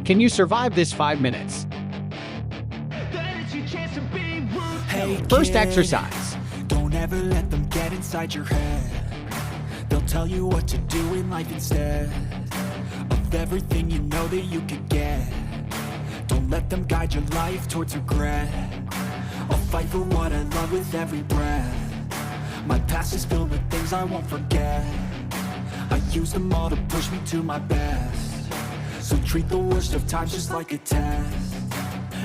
Can you survive this 5 minutes? Hey, First kid, exercise. don't ever let them get inside your head. They'll tell you what to do in life instead of everything you know that you could get. Don't let them guide your life towards regret. I'll fight for what I love with every breath. My past is filled with things I won't forget. I use them all to push me to my best. So treat the worst of times just like a test.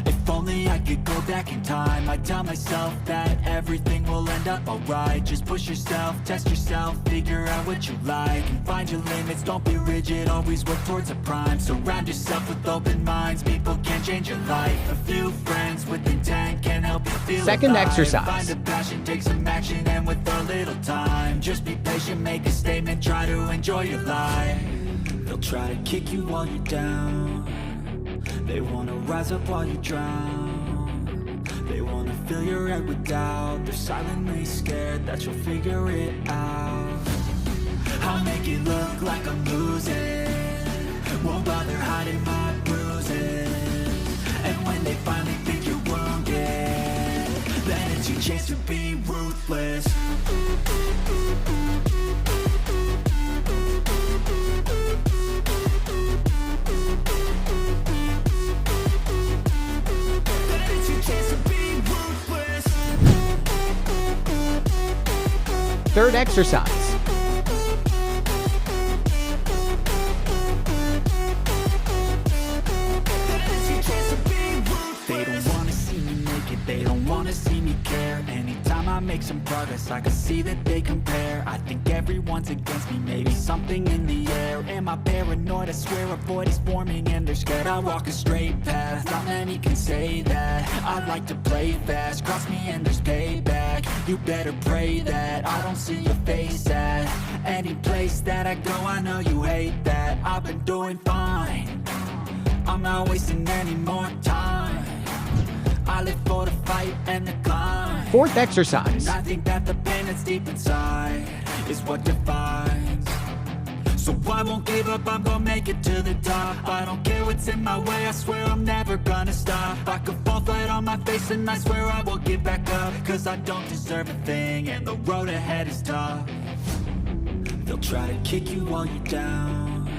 If only I could go back in time, I'd tell myself that everything will end up alright. Just push yourself, test yourself, figure out what you like, and find your limits, don't be rigid, always work towards a prime. Surround yourself with open minds, people can change your life. A few friends with intent can help you feel Second alive. exercise. Find a passion, take some action, and with a little time, just be patient, make a statement, try to enjoy your life. They'll try to kick you while you're down. They wanna rise up while you drown. They wanna fill your head with doubt. They're silently scared that you'll figure it out. I'll make it look like I'm losing, won't bother hiding my bruises. And when they finally think you're wounded, then it's your chance to be ruthless. Third exercise. They don't wanna see me make it, they don't wanna see me care. Anytime I make some progress, I can see that they compare. I think everyone's against me, maybe something in the air. Am I paranoid? I swear a void is forming and they're scared. I walk a straight path, not many can say that. I like to play fast, cross me and there's payback. You better pray that I don't see your face at any place that I go. I know you hate that. I've been doing fine, I'm not wasting any more time. I live for the fight and the climb. Fourth exercise. I think that the pain that's deep inside is what defines. So I won't give up, I'm gonna make it to the top. I don't care what's in my way, I swear I'm never gonna stop. I could fall flat on my face and I swear I won't give back up. Cause I don't deserve a thing and the road ahead is tough. They'll try to kick you while you're down.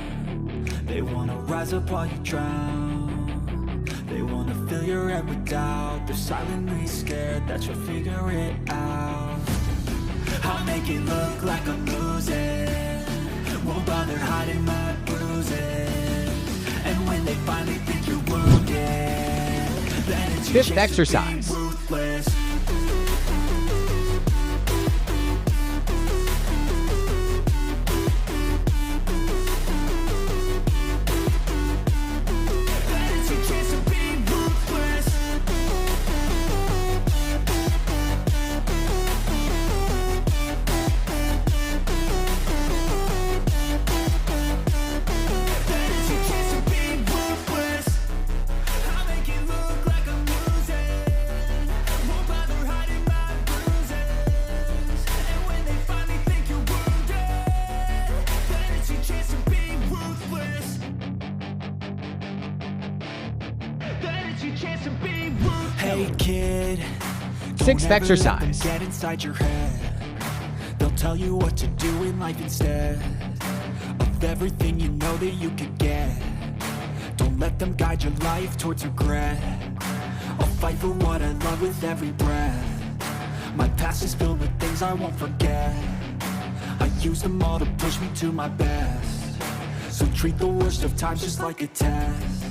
They wanna rise up while you drown. They wanna fill your head with doubt. They're silently scared that you'll figure it out. I'll make it look like I'm losing, won't bother hiding my bruises. And when they finally think you're wounded, then it's your Fifth chance exercise. to be ruthless. Hey kid, Sixth exercise. Get inside your head. They'll tell you what to do in life instead of everything you know that you could get. Don't let them guide your life towards regret. I'll fight for what I love with every breath. My past is filled with things I won't forget. I use them all to push me to my best. So treat the worst of times just like a test.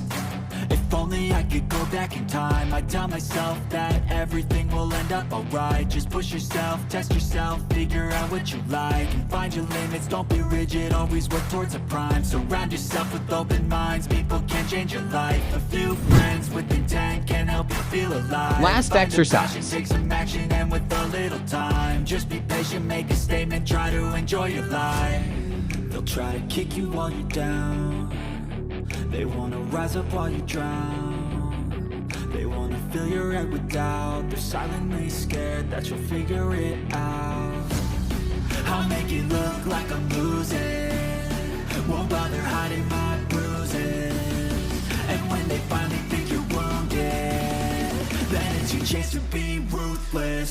If only I could go back in time, I'd tell myself that everything will end up alright. Just push yourself, test yourself, figure out what you like, and find your limits, don't be rigid, always work towards a prime. Surround yourself with open minds, people can change your life. A few friends with intent can help you feel alive. Last Find a exercise. passion, take some action, and with a little time, just be patient, make a statement, try to enjoy your life. They'll try to kick you while you're down. They wanna rise up while you drown. They wanna fill your head with doubt. They're silently scared that you'll figure it out. I'll make it look like I'm losing, won't bother hiding my bruises. And to be ruthless.